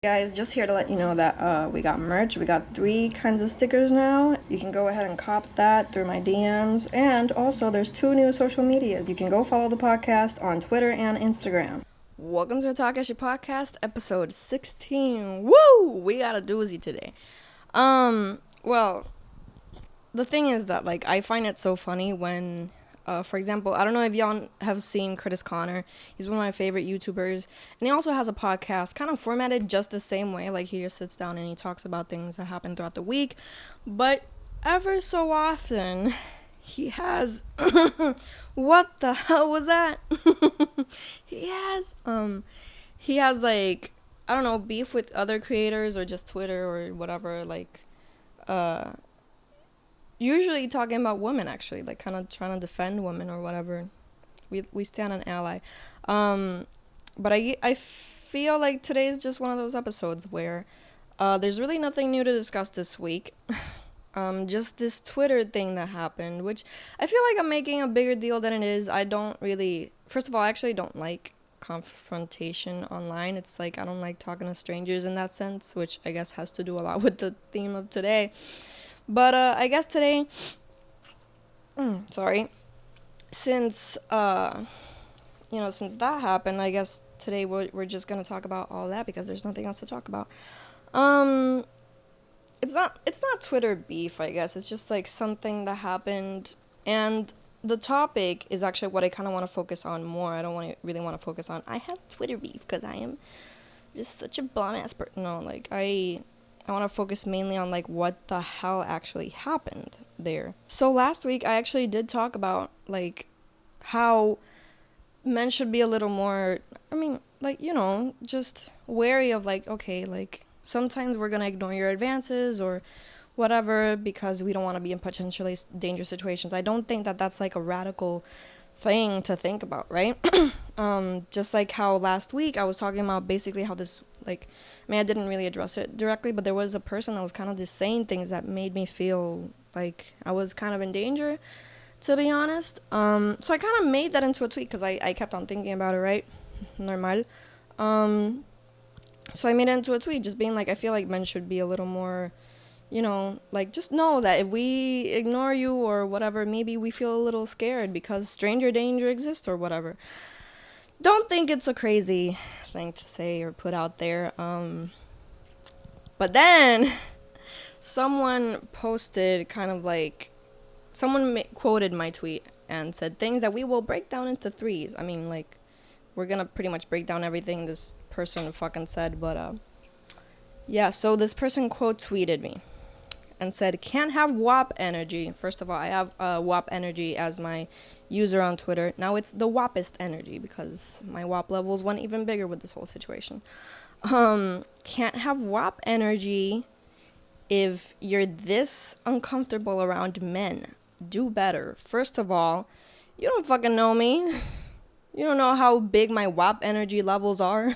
Guys, just here to let you know that we got merch. We got 3 kinds of stickers now. You can go ahead and cop that through my DMs. And also, there's 2 new social medias. You can go follow the podcast on Twitter and Instagram. Welcome to the TALKESHI podcast, episode 16. Woo! We got a doozy today. Well, the thing is that, I find it so funny when... for example, I don't know if y'all have seen Curtis Connor. He's one of my favorite YouTubers. And he also has a podcast kind of formatted just the same way. Like, he just sits down and he talks about things that happen throughout the week. But ever so often, he has... what the hell was that? He has, I don't know, beef with other creators or just Twitter or whatever. Usually talking about women, actually, kind of trying to defend women or whatever. We stand an ally. But I feel like today is just one of those episodes where there's really nothing new to discuss this week. Just this Twitter thing that happened, which I feel like I'm making a bigger deal than it is. I don't really... First of all, I actually don't like confrontation online. It's I don't like talking to strangers in that sense, which I guess has to do a lot with the theme of today. But I guess today, since since that happened, I guess today we're just gonna talk about all that because there's nothing else to talk about. It's not Twitter beef, I guess. It's just something that happened, and the topic is actually what I kind of want to focus on more. I don't really want to focus on I have Twitter beef because I am just such a bomb ass person. No, I want to focus mainly on what the hell actually happened there. So last week I actually did talk about how men should be a little more, just wary of sometimes we're going to ignore your advances or whatever because we don't want to be in potentially dangerous situations. I don't think that that's a radical thing to think about, right? Just how last week I was talking about basically how this I didn't really address it directly, but there was a person that was kind of just saying things that made me feel like I was kind of in danger, to be honest. So I kind of made that into a tweet because I kept on thinking about it, right? Normal. So I made it into a tweet just being I feel like men should be a little more, just know that if we ignore you or whatever, maybe we feel a little scared because stranger danger exists or whatever. Don't think it's a crazy thing to say or put out there. But then someone posted someone quoted my tweet and said things that we will break down into threes. I mean, we're gonna pretty much break down everything this person fucking said, but yeah, so this person quote tweeted me and said, can't have WAP energy. First of all, I have WAP energy as my user on Twitter. Now it's the WAPist energy because my WAP levels went even bigger with this whole situation. Can't have WAP energy if you're this uncomfortable around men. Do better. First of all, you don't fucking know me. You don't know how big my WAP energy levels are.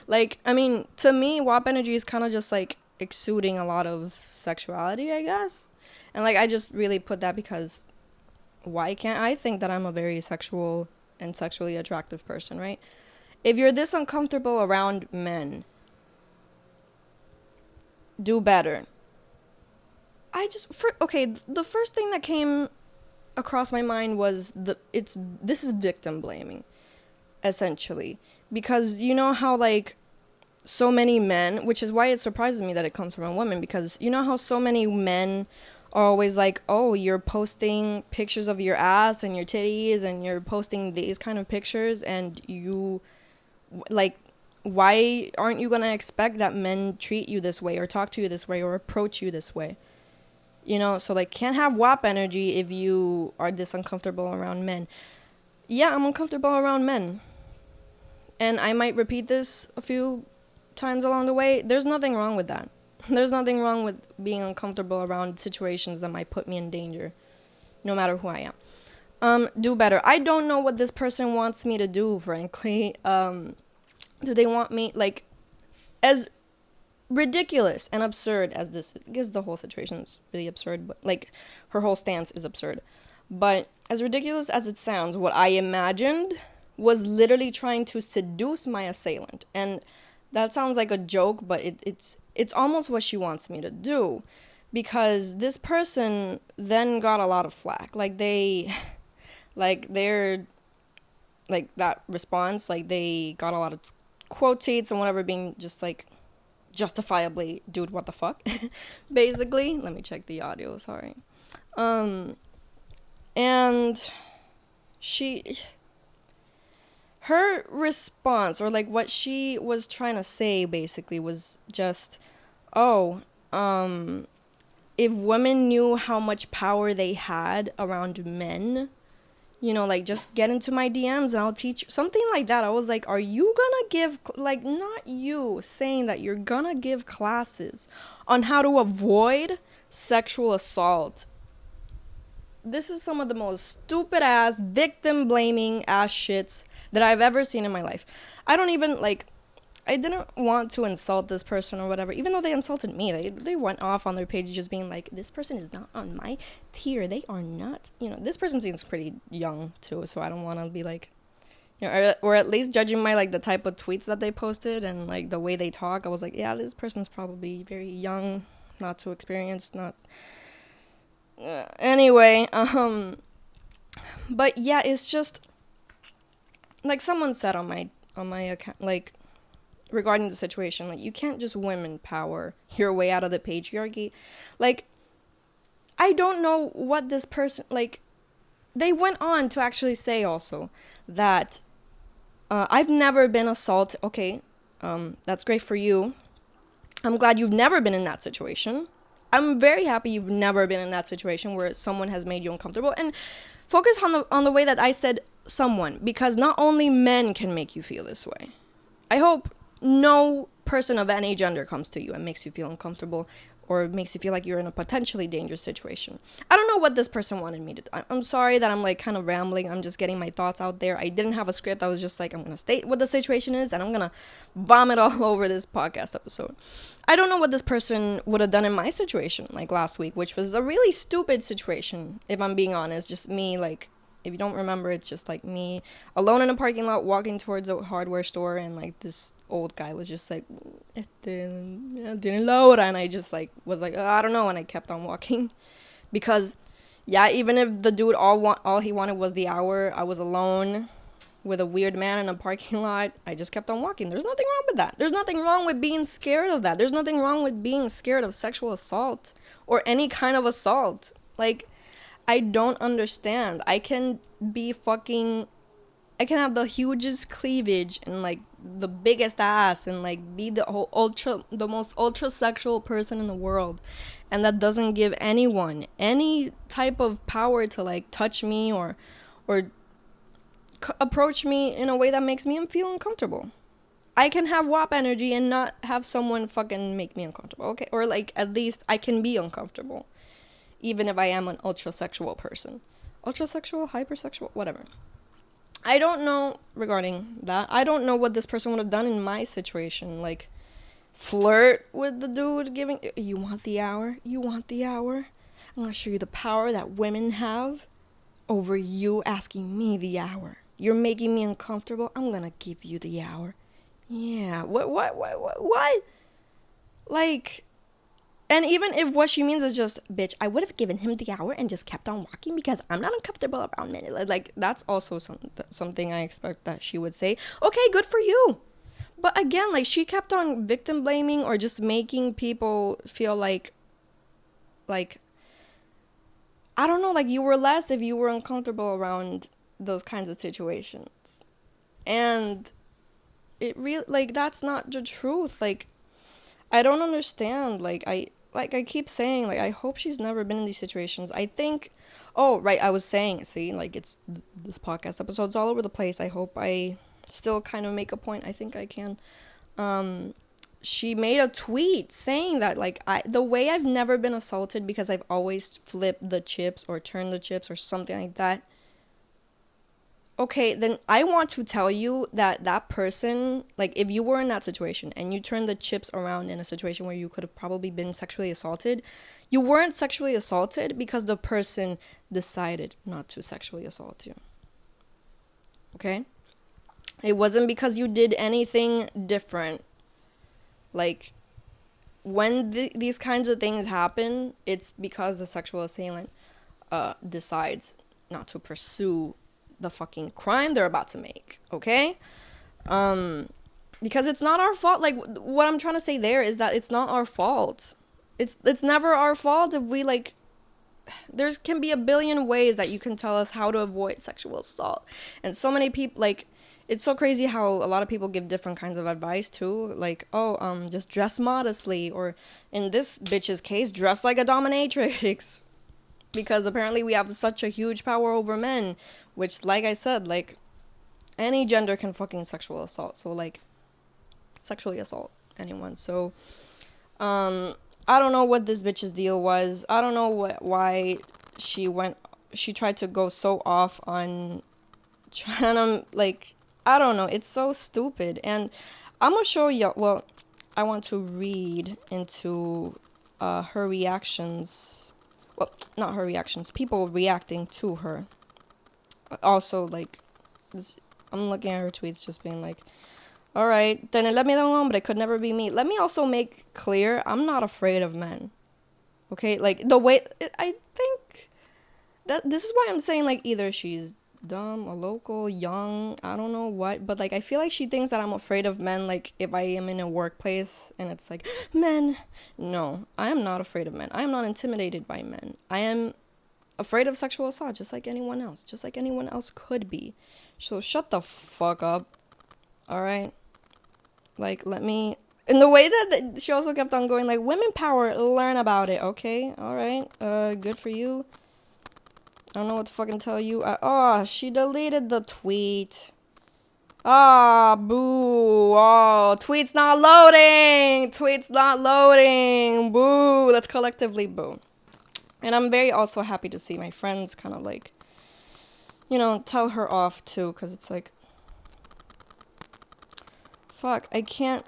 To me, WAP energy is kind of just exuding a lot of sexuality, I guess. And I just really put that because why can't I think that I'm a very sexual and sexually attractive person, right? If you're this uncomfortable around men, do better. The first thing that came across my mind was this is victim blaming, essentially, because you know how so many men, which is why it surprises me that it comes from a woman, because you know how so many men are always oh, you're posting pictures of your ass and your titties and you're posting these kind of pictures and you why aren't you gonna expect that men treat you this way or talk to you this way or approach you this way? So can't have WAP energy if you are this uncomfortable around men. Yeah, I'm uncomfortable around men, and I might repeat this a few times along the way. There's nothing wrong with that. There's nothing wrong with being uncomfortable around situations that might put me in danger, no matter who I am. Do better. I don't know what this person wants me to do, frankly. Do they want me, as ridiculous and absurd as this, because the whole situation is really absurd, but, her whole stance is absurd. But as ridiculous as it sounds, what I imagined was literally trying to seduce my assailant. And That sounds like a joke, but it's almost what she wants me to do, because this person then got a lot of flack. Like they're like that response, like they got a lot of quotates and whatever, being just like justifiably, dude, what the fuck, basically. Let me check the audio. Sorry. Um, and she her response, or like what she was trying to say basically, was just, oh, if women knew how much power they had around men, like, just get into my DMs and I'll teach you, something like that. I was like, are you gonna give, like, not you saying that you're gonna give classes on how to avoid sexual assault. This is some of the most stupid ass, victim blaming ass shits that I've ever seen in my life. I don't even, like, I didn't want to insult this person or whatever, even though they insulted me. They went off on their page just being like, this person is not on my tier. They are not, this person seems pretty young too, so I don't want to be like, or at least judging my, like, the type of tweets that they posted and, like, the way they talk. I was like, yeah, this person's probably very young, not too experienced, not... anyway, but yeah, it's just, like someone said on my account, like, regarding the situation, like, you can't just women power your way out of the patriarchy. Like, I don't know what this person, like, they went on to actually say also that I've never been assaulted. Okay, that's great for you. I'm glad you've never been in that situation. I'm very happy you've never been in that situation where someone has made you uncomfortable. And focus on the way that I said someone, because not only men can make you feel this way. I hope no person of any gender comes to you and makes you feel uncomfortable or makes you feel like you're in a potentially dangerous situation. I don't know what this person wanted me to do. I'm sorry that I'm, like, kind of rambling. I'm just getting my thoughts out there. I didn't have a script. I was just like, I'm going to state what the situation is and I'm going to vomit all over this podcast episode. I don't know what this person would have done in my situation, like last week, which was a really stupid situation, if I'm being honest. Just me, like, if you don't remember, it's just like me alone in a parking lot walking towards a hardware store, and, like, this old guy was just like, didn't load, and I just, like, was like, I don't know, and I kept on walking, because, yeah, even if the dude all he wanted was the hour, I was alone with a weird man in a parking lot, I just kept on walking. There's nothing wrong with that. There's nothing wrong with being scared of that. There's nothing wrong with being scared of sexual assault or any kind of assault. Like, I don't understand. I can have the hugest cleavage and, like, the biggest ass and, like, be the most ultra sexual person in the world, and that doesn't give anyone any type of power to, like, touch me or approach me in a way that makes me feel uncomfortable. I can have WAP energy and not have someone fucking make me uncomfortable, okay? Or, like, at least I can be uncomfortable, even if I am an ultra-sexual person. Ultra-sexual, hypersexual, whatever. I don't know regarding that. I don't know what this person would have done in my situation. Like, flirt with the dude giving, you want the hour? You want the hour? I'm gonna show you the power that women have over you asking me the hour. You're making me uncomfortable. I'm gonna give you the hour. Yeah. What? Like, and even if what she means is just, bitch, I would have given him the hour and just kept on walking because I'm not uncomfortable around men. Like, that's also something I expect that she would say. Okay, good for you. But again, like, she kept on victim blaming or just making people feel like, I don't know, like, you were less if you were uncomfortable around those kinds of situations. And it really, like, that's not the truth. Like, I don't understand. Like I keep saying, like, I hope she's never been in these situations. I think, oh, right, I was saying, see, like, it's, this podcast episode's all over the place. I hope I still kind of make a point. I think I can. She made a tweet saying that, like, the way I've never been assaulted because I've always flipped the chips or turned the chips or something like that. Okay, then I want to tell you that person, like, if you were in that situation and you turned the chips around in a situation where you could have probably been sexually assaulted, you weren't sexually assaulted because the person decided not to sexually assault you. Okay? It wasn't because you did anything different. Like, when these kinds of things happen, it's because the sexual assailant decides not to pursue the fucking crime they're about to make, okay? Because it's not our fault. Like, what I'm trying to say there is that it's not our fault. It's never our fault if we, like, there can be a billion ways that you can tell us how to avoid sexual assault. And so many people, like, it's so crazy how a lot of people give different kinds of advice too. Like, oh, just dress modestly, or in this bitch's case, dress like a dominatrix. Because apparently we have such a huge power over men, which, like I said, like, any gender can fucking sexual assault. So, like, sexually assault anyone. So, I don't know what this bitch's deal was. I don't know why she tried to go so off on trying to, like, I don't know. It's so stupid. And I'm gonna show you, well, I want to read into her reactions. Well, not her reactions. People reacting to her. Also, like, this, I'm looking at her tweets just being like, all right, tenerle miedo a un hombre could never be me. Let me also make clear, I'm not afraid of men. Okay? Like, the way, I think that this is why I'm saying, like, either she's dumb or local, young, I don't know what, but, like, I feel like she thinks that I'm afraid of men, like, if I am in a workplace and it's like, men. No, I am not afraid of men. I am not intimidated by men. I am afraid of sexual assault, just like anyone else could be. So shut the fuck up. All right? Like, let me, in the way that she also kept on going, like, women power, learn about it. Okay, all right, good for you. I don't know what to fucking tell you. Oh, she deleted the tweet. Ah, boo. Oh, tweet's not loading. Boo. Let's collectively boo. And I'm very also happy to see my friends kind of, like, you know, tell her off too, because it's like, fuck, I can't.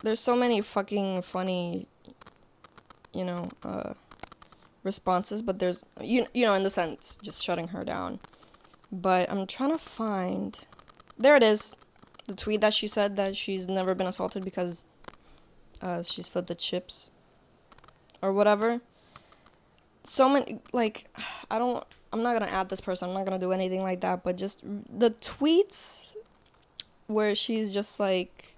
There's so many fucking funny, you know, responses, but there's, you know, in the sense, just shutting her down. But I'm trying to find, there it is, the tweet that she said that she's never been assaulted because she's flipped the chips or whatever. So many, like, I'm not gonna add this person, I'm not gonna do anything like that, but just the tweets where she's just like,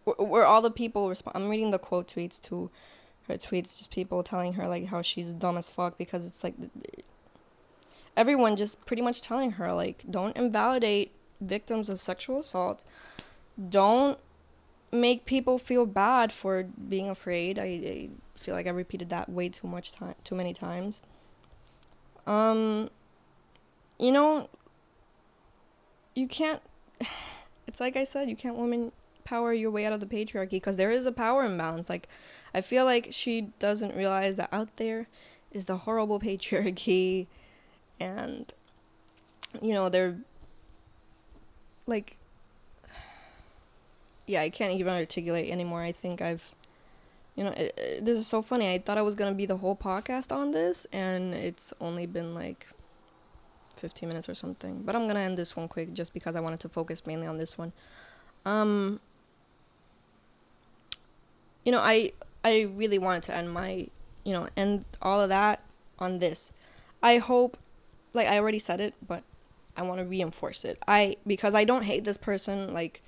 where all the people respond. I'm reading the quote tweets to her tweets, just people telling her, like, how she's dumb as fuck, because it's like, everyone just pretty much telling her, like, don't invalidate victims of sexual assault. Don't make people feel bad for being afraid. I feel like I repeated that way too many times. You know, you can't, it's like I said, you can't woman power your way out of the patriarchy, because there is a power imbalance. Like, I feel like she doesn't realize that out there is the horrible patriarchy, and, you know, they're like, yeah, I can't even articulate anymore. I think I've, you know, this is so funny. I thought I was gonna be the whole podcast on this, and it's only been like 15 minutes or something, but I'm gonna end this one quick just because I wanted to focus mainly on this one. You know, I really wanted to end my, you know, end all of that on this. I hope, like, I already said it, but I want to reinforce it. Because I don't hate this person, like,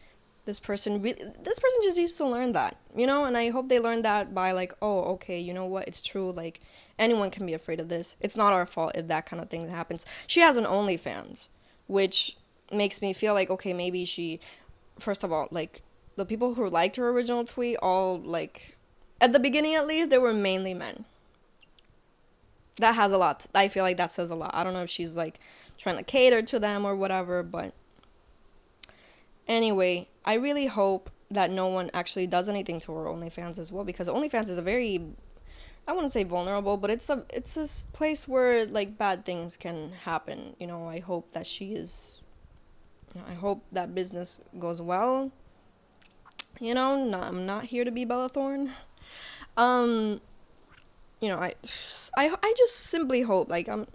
this person just needs to learn that, you know, and I hope they learn that by, like, oh, okay, you know what, it's true, like, anyone can be afraid of this. It's not our fault if that kind of thing happens. She has an OnlyFans, which makes me feel like, okay, maybe she, first of all, like, the people who liked her original tweet, all, like, at the beginning at least, they were mainly men. That has a lot. I feel like that says a lot. I don't know if she's, like, trying to cater to them or whatever, but anyway, I really hope that no one actually does anything to her OnlyFans as well, because OnlyFans is a very, I wouldn't say vulnerable, but it's a place where, like, bad things can happen. You know, I hope that she is, you know, I hope that business goes well. You know, I'm not here to be Bella Thorne. You know, I just simply hope, like, I'm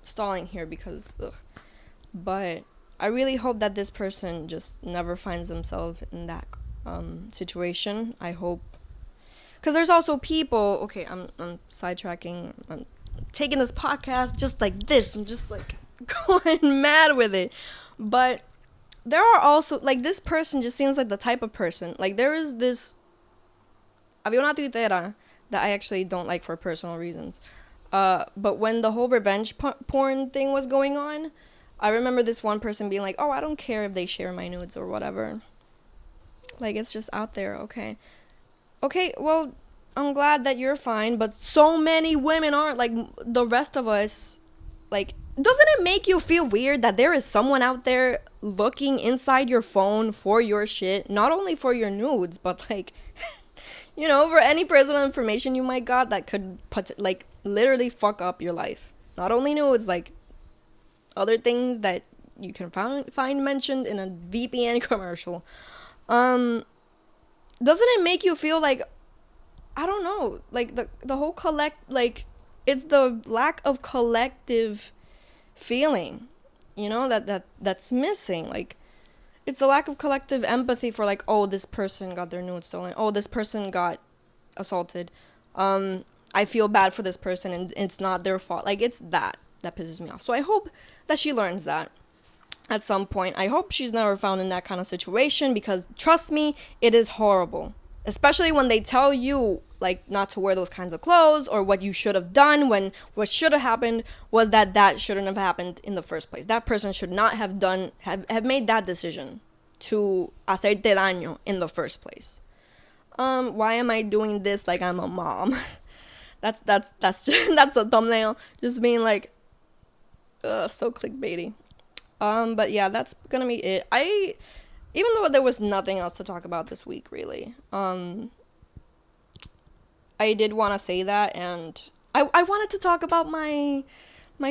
stalling here because, ugh. But I really hope that this person just never finds themselves in that situation. I hope, because there's also people. Okay, I'm sidetracking. I'm taking this podcast just like this. I'm just like going mad with it, but there are also, like, this person just seems like the type of person, like, there is this, había una tuitera that I actually don't like for personal reasons, but when the whole revenge porn thing was going on, I remember this one person being like, oh, I don't care if they share my nudes or whatever, like, it's just out there. Okay, well, I'm glad that you're fine, but so many women aren't, like, the rest of us, like, doesn't it make you feel weird that there is someone out there looking inside your phone for your shit, not only for your nudes, but, like, you know, for any personal information you might got that could like, literally fuck up your life. Not only nudes, like, other things that you can find mentioned in a VPN commercial. Doesn't it make you feel like, I don't know, like, the whole like, it's the lack of collective feeling, you know, that's missing. Like, it's a lack of collective empathy for, like, oh, this person got their nudes stolen, oh, this person got assaulted, I feel bad for this person, and it's not their fault. Like, it's that pisses me off. So I hope that she learns that at some point. I hope she's never found in that kind of situation, because trust me, it is horrible, especially when they tell you, like, not to wear those kinds of clothes, or what you should have done, when what should have happened was that shouldn't have happened in the first place. That person should not have made that decision to hacerte daño in the first place. Why am I doing this like I'm a mom? that's that's a thumbnail, just being like, so clickbaity. But yeah, that's gonna be it. Even though there was nothing else to talk about this week, really, I did want to say that, and I wanted to talk about my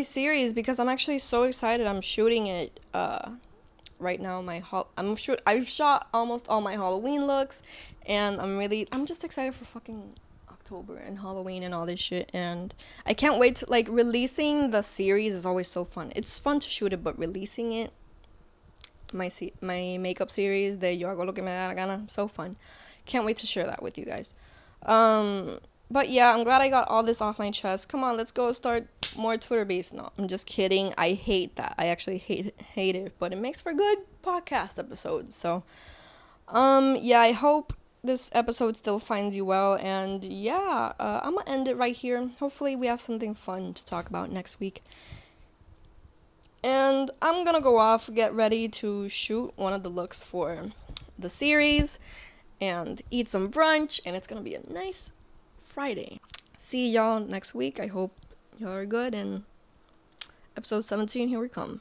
series, because I'm actually so excited. I'm shooting it right now. I've shot almost all my Halloween looks, and I'm just excited for fucking October and Halloween and all this shit, and I can't wait to, like, releasing the series is always so fun. It's fun to shoot it, but releasing it, my makeup series, de Yo Hago Lo Que Me Da La Gana, so fun. Can't wait to share that with you guys. But yeah, I'm glad I got all this off my chest. Come on, let's go start more Twitter beefs. No, I'm just kidding. I hate that. I actually hate it, but it makes for good podcast episodes. So, yeah, I hope this episode still finds you well, and yeah, I'm gonna end it right here. Hopefully we have something fun to talk about next week. And I'm gonna go off, get ready to shoot one of the looks for the series, and eat some brunch, and it's gonna be a nice Friday. See y'all next week. I hope y'all are good, and episode 17, here we come.